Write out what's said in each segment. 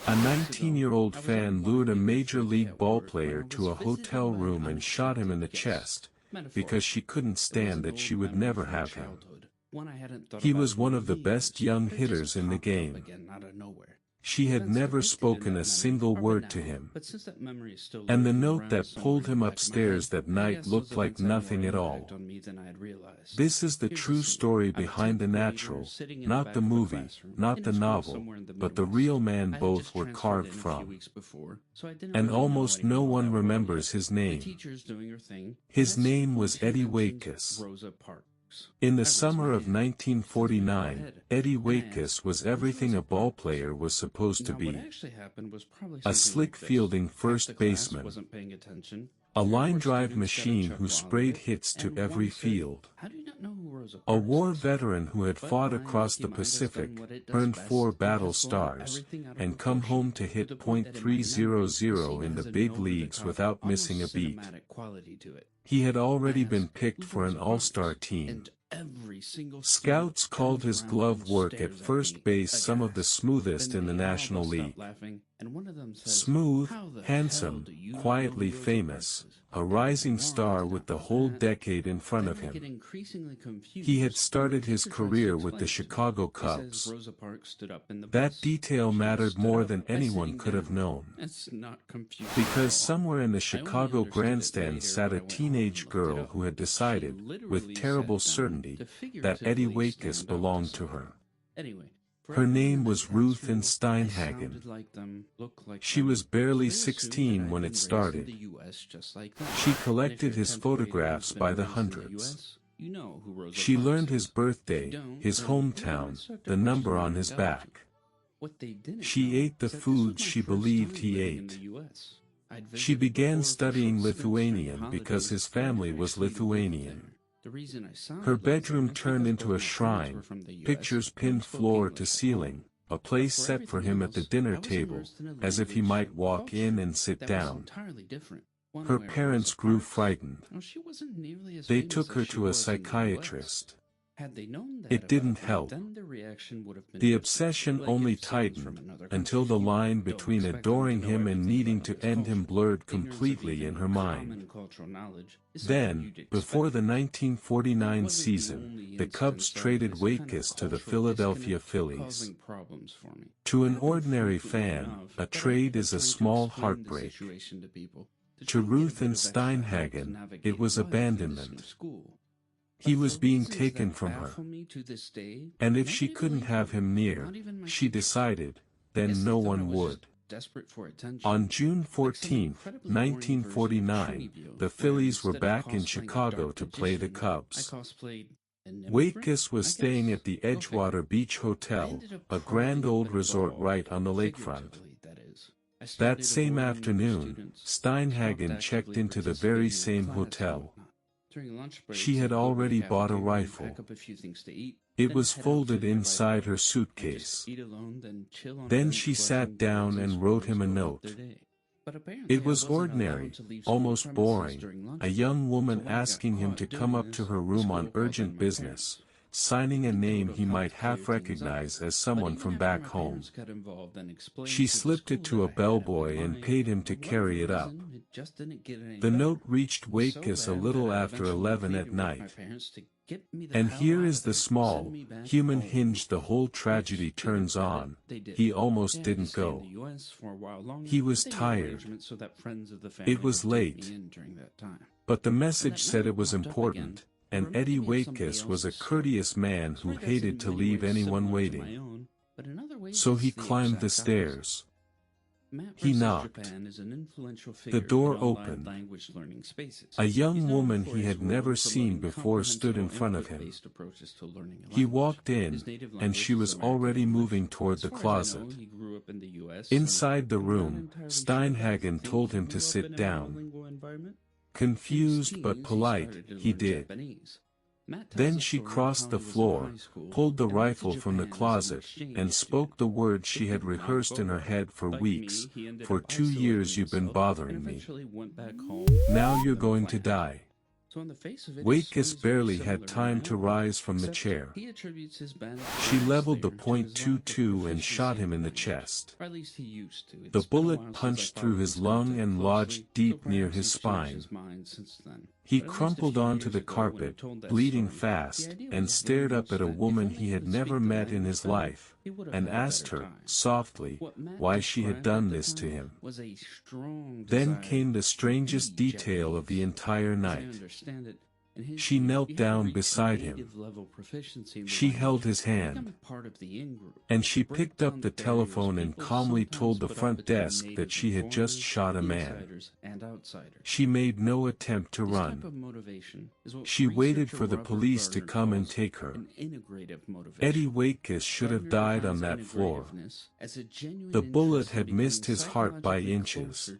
A 19-year-old fan lured a major league ballplayer to a hotel room and shot him in the chest, because she couldn't stand that she would never have him. He was one of the best young hitters in the game. She had never spoken a single word to him. And the note that pulled him upstairs that night looked like nothing at all. This is the true story behind The Natural, not the movie, not the novel, but the real man both were carved from. And almost no one remembers his name. His name was Eddie Waitkus. In the summer of 1949, Eddie Waitkus was everything a ballplayer was supposed to be. A slick fielding first baseman. A line drive machine who sprayed hits to every field. A war veteran who had fought across the Pacific, earned 4 battle stars, and come home to hit .300 in the big leagues without missing a beat. He had already been picked for an all-star team. Scouts called his glove work at first base some of the smoothest in the National League. Smooth, handsome, quietly famous, a rising star with the whole decade in front of him. He had started his career with the Chicago Cubs. That detail mattered more than anyone could have known. Because somewhere in the Chicago grandstand sat a teenage girl who had decided, with terrible certainty, that Eddie Waitkus belonged to her. Her name was Ruth Steinhagen. She was barely 16 when it started. She collected his photographs by the hundreds. She learned his birthday, his hometown, the number on his back. She ate the foods she believed he ate. She began studying Lithuanian because his family was Lithuanian. Her bedroom turned into a shrine, pictures pinned floor to ceiling, a place set for him at the dinner table, as if he might walk in and sit down. Her parents grew frightened. They took her to a psychiatrist. It didn't help. The obsession only tightened, until the line between adoring him and needing to end him blurred completely in her mind. Then, before the 1949 season, the Cubs traded Waitkus to the Philadelphia Phillies. To an ordinary fan, a trade is a small heartbreak. To Ruth Steinhagen, it was abandonment. He was being taken from her. And if she couldn't have him near, she decided, then no one would. On June 14, 1949, the Phillies were back in Chicago to play the Cubs. Waitkus was staying at the Edgewater Beach Hotel, a grand old resort right on the lakefront. That same afternoon, Steinhagen checked into the very same hotel. She had already bought a rifle. It was folded inside her suitcase. Then she sat down and wrote him a note. It was ordinary, almost boring, a young woman asking him to come up to her room on urgent business, signing a name he might half recognize as someone from back home. She slipped it to a bellboy and paid him to carry it up. The note reached Waitkus a little after 11 at night. And here is the small, human hinge the whole tragedy turns on. He almost didn't go. He was tired. It was late. But the message said it was important, and Eddie Waitkus was a courteous man who hated to leave anyone waiting. So he climbed the stairs. He knocked. The door opened. A young woman he had never seen before stood in front of him. He walked in, and she was already moving toward the closet. Inside the room, Steinhagen told him to sit down. Confused but polite, he did. Then she crossed the floor, pulled the rifle from the closet, and spoke the words she had rehearsed in her head for weeks. For 2 years you've been bothering me. Now you're going to die. Waitkus barely had time to rise from the chair. She leveled the .22 and shot him in the chest. The bullet punched through his lung and lodged deep near his spine. He crumpled onto the carpet, bleeding fast, and stared up at a woman he had never met in his life, and asked her, softly, why she had done this to him. Then came the strangest detail of the entire night. She knelt down beside him. She held his hand. And she picked up the telephone and calmly told the front desk that she had just shot a man. She made no attempt to run. She waited for the police to come and take her. Eddie Waitkus should have died on that floor. The bullet had missed his heart by inches.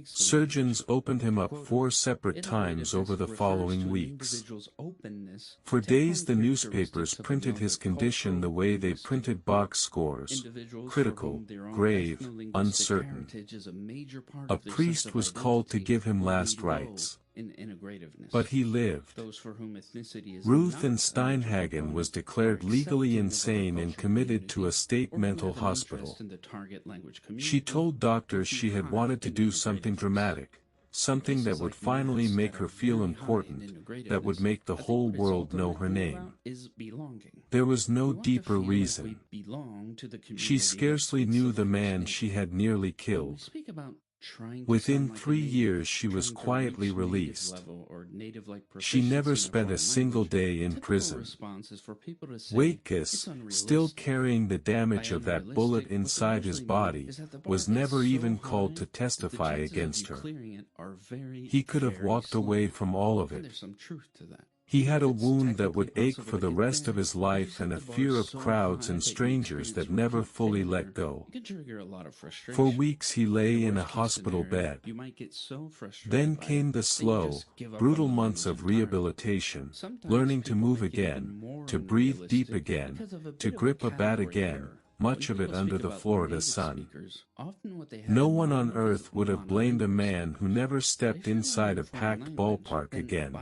Surgeons opened him up 4 separate times over the following weeks. For days the newspapers printed his condition the way they printed box scores: critical, grave, uncertain. A priest was called to give him last rites. But he lived. Ruth and Steinhagen was declared legally insane and committed to a state mental hospital. She told doctors she had wanted to do something dramatic, something that would finally make her feel important, that would make the whole world know her name. There was no deeper reason. She scarcely knew the man she had nearly killed. Within 3 years she was quietly released. She never spent a single day in prison. Waitkus, still carrying the damage of that bullet inside his body, was never even called to testify against her. He could have walked away from all of it. He had a wound that would ache for the rest of his life and a fear of crowds and strangers that never fully let go. For weeks he lay in a hospital bed. Then came the slow, brutal months of rehabilitation, learning to move again, to breathe deep again, to grip a bat again, much of it under the Florida sun. No one on earth would have blamed a man who never stepped inside a packed ballpark again.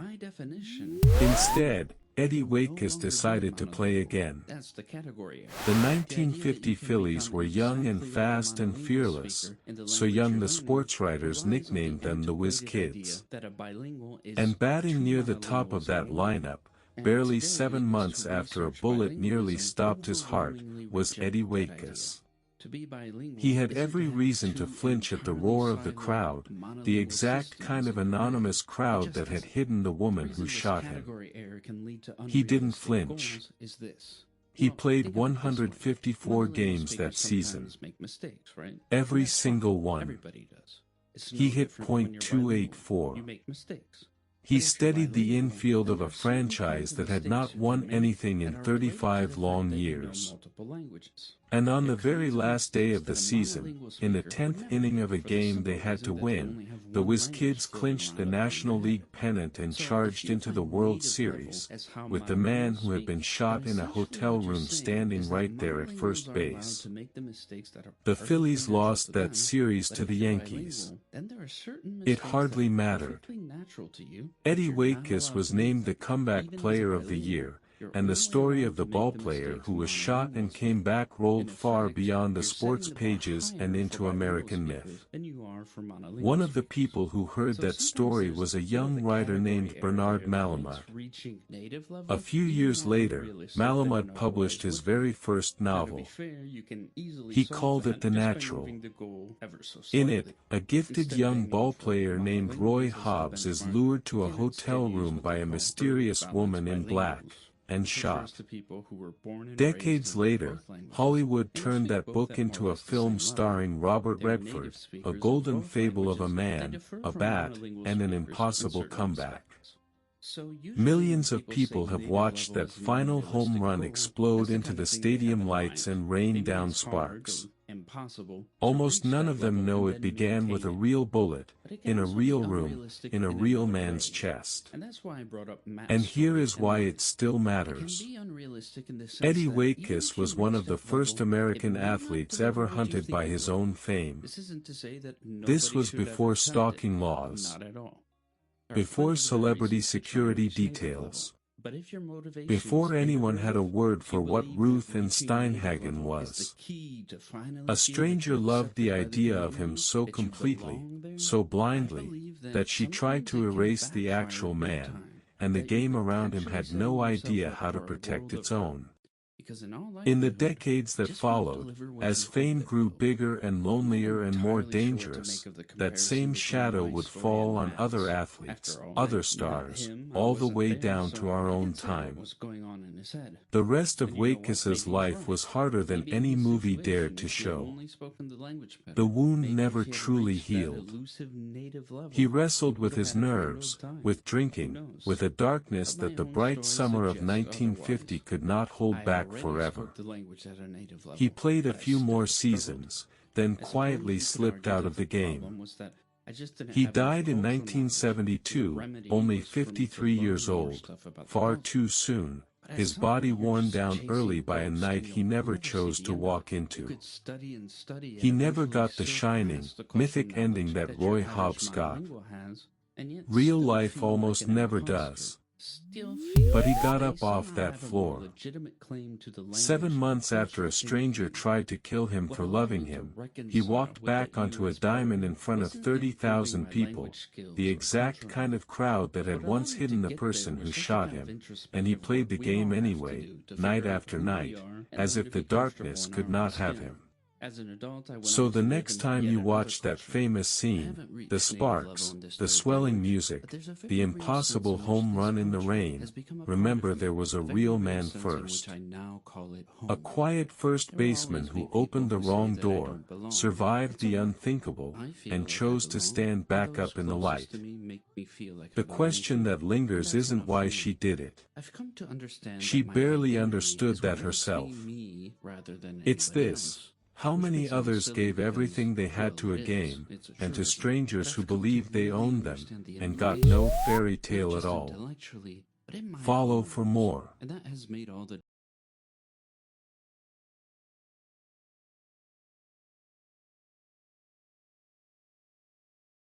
Instead, Eddie Waitkus decided to play again. The 1950 Phillies were young and fast and fearless, so young the sportswriters nicknamed them the Whiz Kids. And batting near the top of that lineup, barely 7 months after a bullet nearly stopped his heart, was Eddie Waitkus. He had every reason to flinch at the roar of the crowd, the exact kind of anonymous crowd that had hidden the woman who shot him. He didn't flinch. He played 154 games that season. Every single one. He hit .284. He steadied the infield of a franchise that had not won anything in 35 long years. And on the very last day of the season, in the 10th inning of a game they had to win, the Whiz Kids clinched the National League pennant and charged into the World Series, with the man who had been shot in a hotel room standing right there at first base. The Phillies lost that series to the Yankees. It hardly mattered. Eddie Waitkus was named the Comeback Player of the Year, and the story of the ballplayer who was shot and came back rolled far beyond the sports pages and into American myth. One of the people who heard that story was a young writer named Bernard Malamud. A few years later, Malamud published his very first novel. He called it The Natural. In it, a gifted young ballplayer named Roy Hobbs is lured to a hotel room by a mysterious woman in black, and shot. Decades later, Hollywood turned that book into a film starring Robert Redford, a golden fable of a man, a bat, and an impossible comeback. Millions of people have watched that final home run explode into the stadium lights and rain down sparks. Almost none of them know it began with a real bullet, in a real room, in a real man's chest. And here is why it still matters. Eddie Waitkus was one of the first American athletes ever hunted by his own fame. This was before stalking laws. Before celebrity security details. Before anyone had a word for what Ruth and Steinhagen was. A stranger loved the idea of him so completely, so blindly, that she tried to erase the actual man, and the game around him had no idea how to protect its own. In the decades that followed, as fame grew bigger and lonelier and more dangerous, that same shadow would fall on other athletes, other stars, all the way down to our own time. The rest of Waitkus's life was harder than any movie dared to show. The wound never truly healed. He wrestled with his nerves, with drinking, with a darkness that the bright summer of 1950 could not hold back forever. He played a few more seasons, then quietly slipped out of the game. He died in 1972, only 53 years old, far too soon, his body worn down early by a night he never chose to walk into. He never got the shining, mythic ending that Roy Hobbs got. Real life almost never does. But he got up off that floor. 7 months after a stranger tried to kill him for loving him, he walked back onto a diamond in front of 30,000 people, the exact kind of crowd that had once hidden the person who shot him, and he played the game anyway, night after night, as if the darkness could not have him. So the next time you watch that famous scene, the sparks, the swelling music, the impossible home run in the rain, remember there was a real man first. A quiet first baseman who opened the wrong door, survived the unthinkable, and chose to stand back up in the light. The question that lingers isn't why she did it. She barely understood that herself. It's this. How many others gave everything they had to a game, and to strangers who believed they owned them, and got no fairy tale at all? Follow for more.